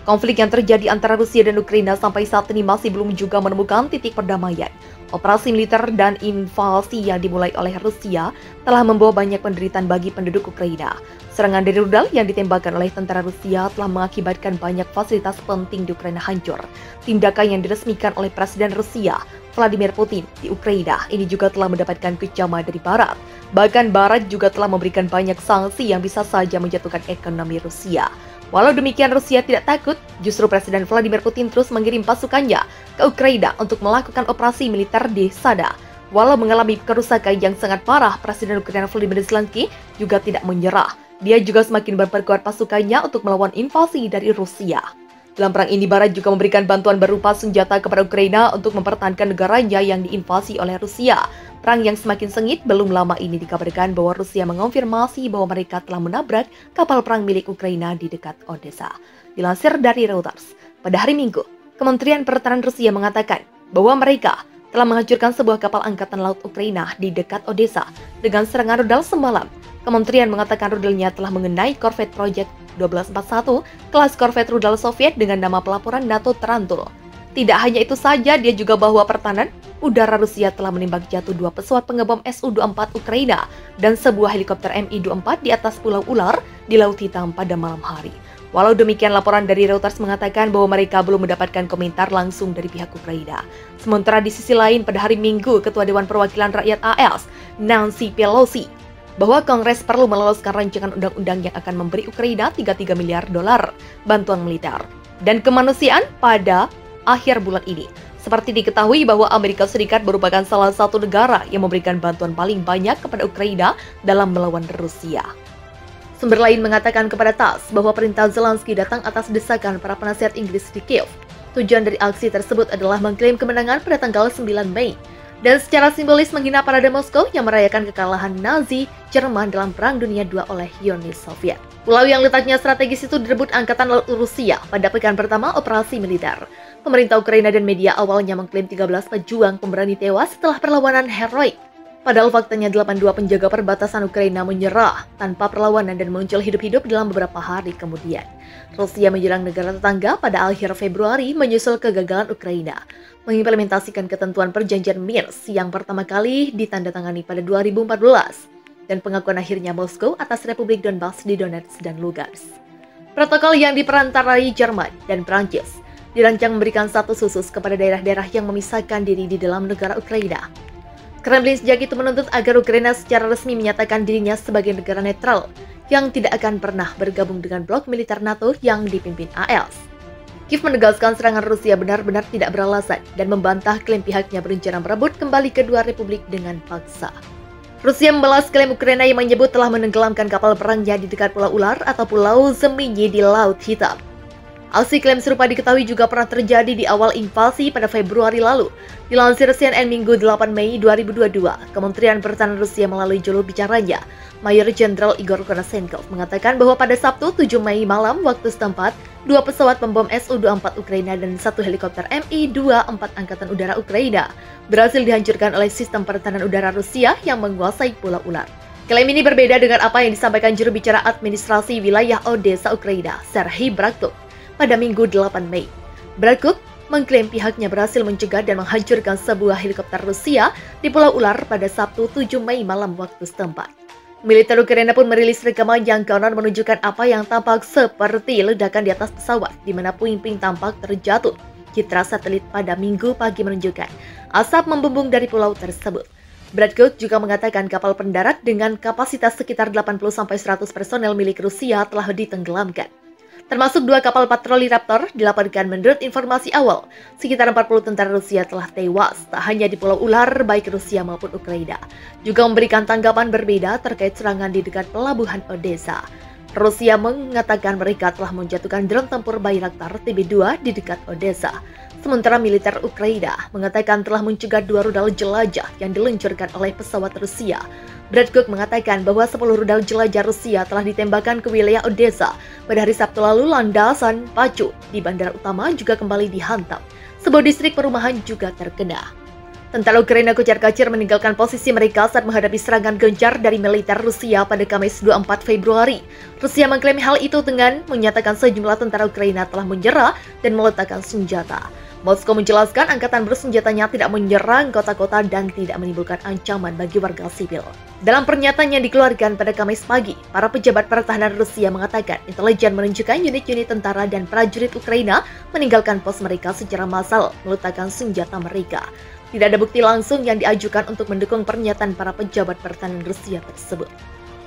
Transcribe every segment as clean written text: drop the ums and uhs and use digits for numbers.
Konflik yang terjadi antara Rusia dan Ukraina sampai saat ini masih belum juga menemukan titik perdamaian. Operasi militer dan invasi yang dimulai oleh Rusia telah membawa banyak penderitaan bagi penduduk Ukraina. Serangan dari rudal yang ditembakkan oleh tentara Rusia telah mengakibatkan banyak fasilitas penting di Ukraina hancur. Tindakan yang diresmikan oleh Presiden Rusia, Vladimir Putin, di Ukraina ini juga telah mendapatkan kecaman dari Barat. Bahkan Barat juga telah memberikan banyak sanksi yang bisa saja menjatuhkan ekonomi Rusia. Walau demikian, Rusia tidak takut, justru Presiden Vladimir Putin terus mengirim pasukannya ke Ukraina untuk melakukan operasi militer di sana. Walau mengalami kerusakan yang sangat parah, Presiden Ukraina Volodymyr Zelensky juga tidak menyerah. Dia juga semakin memperkuat pasukannya untuk melawan invasi dari Rusia. Dalam perang ini, Barat juga memberikan bantuan berupa senjata kepada Ukraina untuk mempertahankan negaranya yang diinvasi oleh Rusia. Perang yang semakin sengit, belum lama ini dikabarkan bahwa Rusia mengonfirmasi bahwa mereka telah menabrak kapal perang milik Ukraina di dekat Odessa. Dilansir dari Reuters, pada hari Minggu, Kementerian Pertahanan Rusia mengatakan bahwa mereka telah menghancurkan sebuah kapal angkatan laut Ukraina di dekat Odessa dengan serangan rudal semalam. Kementerian mengatakan rudalnya telah mengenai korvet Project 1241, kelas korvet rudal Soviet dengan nama pelaburan NATO Tarantul. Tidak hanya itu saja, dia juga bahwa pertahanan udara Rusia telah menembak jatuh 2 pesawat pengebom Su-24 Ukraina dan sebuah helikopter Mi-24 di atas Pulau Ular di Laut Hitam pada malam hari. Walau demikian, laporan dari Reuters mengatakan bahwa mereka belum mendapatkan komentar langsung dari pihak Ukraina. Sementara di sisi lain, pada hari Minggu, Ketua Dewan Perwakilan Rakyat AS, Nancy Pelosi, bahwa Kongres perlu meloloskan rancangan undang-undang yang akan memberi Ukraina 33 miliar dolar bantuan militer dan kemanusiaan pada akhir bulan ini. Seperti diketahui bahwa Amerika Serikat merupakan salah satu negara yang memberikan bantuan paling banyak kepada Ukraina dalam melawan Rusia. Sumber lain mengatakan kepada TASS bahwa perintah Zelensky datang atas desakan para penasihat Inggris di Kiev. Tujuan dari aksi tersebut adalah mengklaim kemenangan pada tanggal 9 Mei dan secara simbolis menghina parade Moskow yang merayakan kekalahan Nazi Jerman dalam Perang Dunia II oleh Uni Soviet. Pulau yang letaknya strategis itu direbut Angkatan Laut Rusia pada pekan pertama operasi militer. Pemerintah Ukraina dan media awalnya mengklaim 13 pejuang pemberani tewas setelah perlawanan heroik. Padahal faktanya 82 penjaga perbatasan Ukraina menyerah tanpa perlawanan dan muncul hidup-hidup dalam beberapa hari kemudian. Rusia menyerang negara tetangga pada akhir Februari menyusul kegagalan Ukraina mengimplementasikan ketentuan perjanjian Minsk yang pertama kali ditandatangani pada 2014 dan pengakuan akhirnya Moskow atas Republik Donbas di Donetsk dan Lugansk. Protokol yang diperantarai Jerman dan Prancis dirancang memberikan status khusus kepada daerah-daerah yang memisahkan diri di dalam negara Ukraina. Kremlin sejak itu menuntut agar Ukraina secara resmi menyatakan dirinya sebagai negara netral yang tidak akan pernah bergabung dengan blok militer NATO yang dipimpin AS. Kiev menegaskan serangan Rusia benar-benar tidak beralasan dan membantah klaim pihaknya berencana merebut kembali kedua republik dengan paksa. Rusia membalas klaim Ukraina yang menyebut telah menenggelamkan kapal perangnya di dekat Pulau Ular atau Pulau Zemlyi di Laut Hitam. Aksi klaim serupa diketahui juga pernah terjadi di awal invasi pada Februari lalu. Dilansir CNN Minggu 8 Mei 2022, Kementerian Pertahanan Rusia melalui juru bicaranya, Mayor Jenderal Igor Konashenkov, mengatakan bahwa pada Sabtu 7 Mei malam waktu setempat, 2 pesawat pembom Su-24 Ukraina dan 1 helikopter Mi-24 Angkatan Udara Ukraina berhasil dihancurkan oleh sistem pertahanan udara Rusia yang menguasai Pulau Ular. Klaim ini berbeda dengan apa yang disampaikan juru bicara administrasi wilayah Odessa Ukraina, Serhiy Braktuk, pada Minggu 8 Mei. Braktuk mengklaim pihaknya berhasil mencegah dan menghancurkan sebuah helikopter Rusia di Pulau Ular pada Sabtu 7 Mei malam waktu setempat. Militer Ukraina pun merilis rekaman yang konon menunjukkan apa yang tampak seperti ledakan di atas pesawat, di mana puing-puing tampak terjatuh. Citra satelit pada Minggu pagi menunjukkan asap membumbung dari pulau tersebut. Braktuk juga mengatakan kapal pendarat dengan kapasitas sekitar 80-100 personel milik Rusia telah ditenggelamkan. Termasuk 2 kapal patroli Raptor, dilaporkan menurut informasi awal, sekitar 40 tentara Rusia telah tewas, tak hanya di Pulau Ular, baik Rusia maupun Ukraina. Juga memberikan tanggapan berbeda terkait serangan di dekat pelabuhan Odessa. Rusia mengatakan mereka telah menjatuhkan drone tempur Bayraktar TB2 di dekat Odessa. Sementara militer Ukraina mengatakan telah mencegah 2 rudal jelajah yang diluncurkan oleh pesawat Rusia. Braktuk mengatakan bahwa 10 rudal jelajah Rusia telah ditembakkan ke wilayah Odessa. Pada hari Sabtu lalu, landasan pacu di bandara utama juga kembali dihantam. Sebuah distrik perumahan juga terkena. Tentara Ukraina kocar-kacir meninggalkan posisi mereka saat menghadapi serangan gencar dari militer Rusia pada Kamis 24 Februari. Rusia mengklaim hal itu dengan menyatakan sejumlah tentara Ukraina telah menyerah dan meletakkan senjata. Moskow menjelaskan angkatan bersenjatanya tidak menyerang kota-kota dan tidak menimbulkan ancaman bagi warga sipil. Dalam pernyataan yang dikeluarkan pada Kamis pagi, para pejabat pertahanan Rusia mengatakan intelijen menunjukkan unit-unit tentara dan prajurit Ukraina meninggalkan pos mereka secara massal, meletakkan senjata mereka. Tidak ada bukti langsung yang diajukan untuk mendukung pernyataan para pejabat pertahanan Rusia tersebut.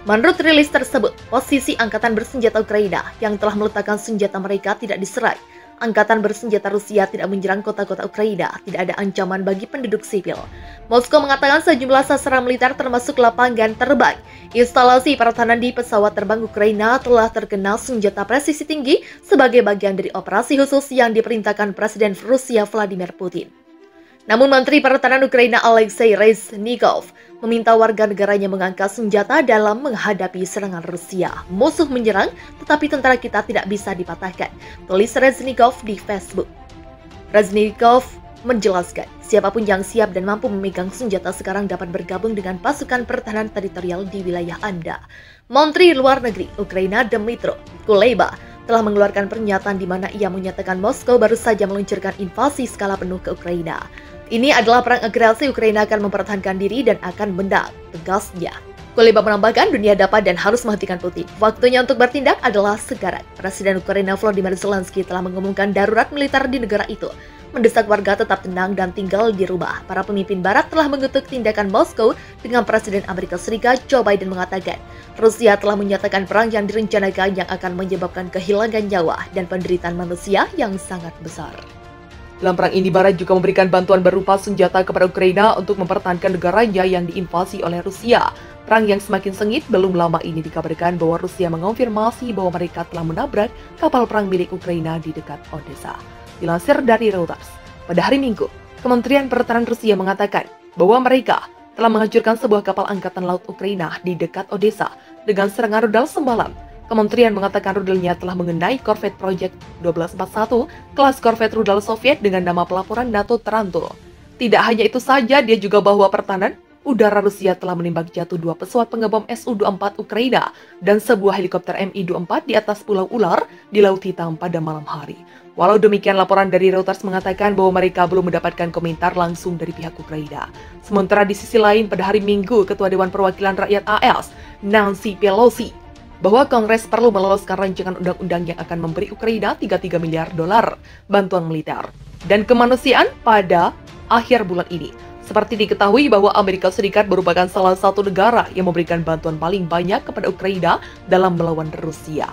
Menurut rilis tersebut, posisi angkatan bersenjata Ukraina yang telah meletakkan senjata mereka tidak diserai. Angkatan bersenjata Rusia tidak menyerang kota-kota Ukraina, tidak ada ancaman bagi penduduk sipil. Moskow mengatakan sejumlah sasaran militer termasuk lapangan terbang, instalasi pertahanan di pesawat terbang Ukraina telah terkena senjata presisi tinggi sebagai bagian dari operasi khusus yang diperintahkan Presiden Rusia Vladimir Putin. Namun Menteri Pertahanan Ukraina Alexei Reznikov meminta warga negaranya mengangkat senjata dalam menghadapi serangan Rusia. Musuh menyerang, tetapi tentara kita tidak bisa dipatahkan, tulis Reznikov di Facebook. Reznikov menjelaskan, siapapun yang siap dan mampu memegang senjata sekarang dapat bergabung dengan pasukan pertahanan teritorial di wilayah Anda. Menteri Luar Negeri Ukraina Dmytro Kuleba telah mengeluarkan pernyataan di mana ia menyatakan Moskow baru saja meluncurkan invasi skala penuh ke Ukraina. Ini adalah perang agresi, Ukraina akan mempertahankan diri dan akan menang, tegasnya. Kuleba menambahkan dunia dapat dan harus menghentikan Putin. Waktunya untuk bertindak adalah sekarang. Presiden Ukraina Volodymyr Zelensky telah mengumumkan darurat militer di negara itu, mendesak warga tetap tenang dan tinggal di rumah. Para pemimpin barat telah mengutuk tindakan Moskow dengan Presiden Amerika Serikat Joe Biden mengatakan, Rusia telah menyatakan perang yang direncanakan yang akan menyebabkan kehilangan nyawa dan penderitaan manusia yang sangat besar. Dalam perang ini, Barat juga memberikan bantuan berupa senjata kepada Ukraina untuk mempertahankan negaranya yang diinvasi oleh Rusia. Perang yang semakin sengit, belum lama ini dikabarkan bahwa Rusia mengonfirmasi bahwa mereka telah menabrak kapal perang milik Ukraina di dekat Odessa. Dilansir dari Reuters, pada hari Minggu, Kementerian Pertahanan Rusia mengatakan bahwa mereka telah menghancurkan sebuah kapal angkatan laut Ukraina di dekat Odessa dengan serangan rudal semalam. Kementerian mengatakan rudalnya telah mengenai korvet Project 1241, kelas korvet rudal Soviet dengan nama pelaburan NATO Tarantul. Tidak hanya itu saja, dia juga bahwa pertahanan udara Rusia telah menembak jatuh 2 pesawat pengebom Su-24 Ukraina dan sebuah helikopter Mi-24 di atas Pulau Ular di Laut Hitam pada malam hari. Walau demikian, laporan dari Reuters mengatakan bahwa mereka belum mendapatkan komentar langsung dari pihak Ukraina. Sementara di sisi lain, pada hari Minggu, Ketua Dewan Perwakilan Rakyat AS, Nancy Pelosi, bahwa Kongres perlu meloloskan rancangan undang-undang yang akan memberi Ukraina $33 miliar bantuan militer dan kemanusiaan pada akhir bulan ini. Seperti diketahui bahwa Amerika Serikat merupakan salah satu negara yang memberikan bantuan paling banyak kepada Ukraina dalam melawan Rusia.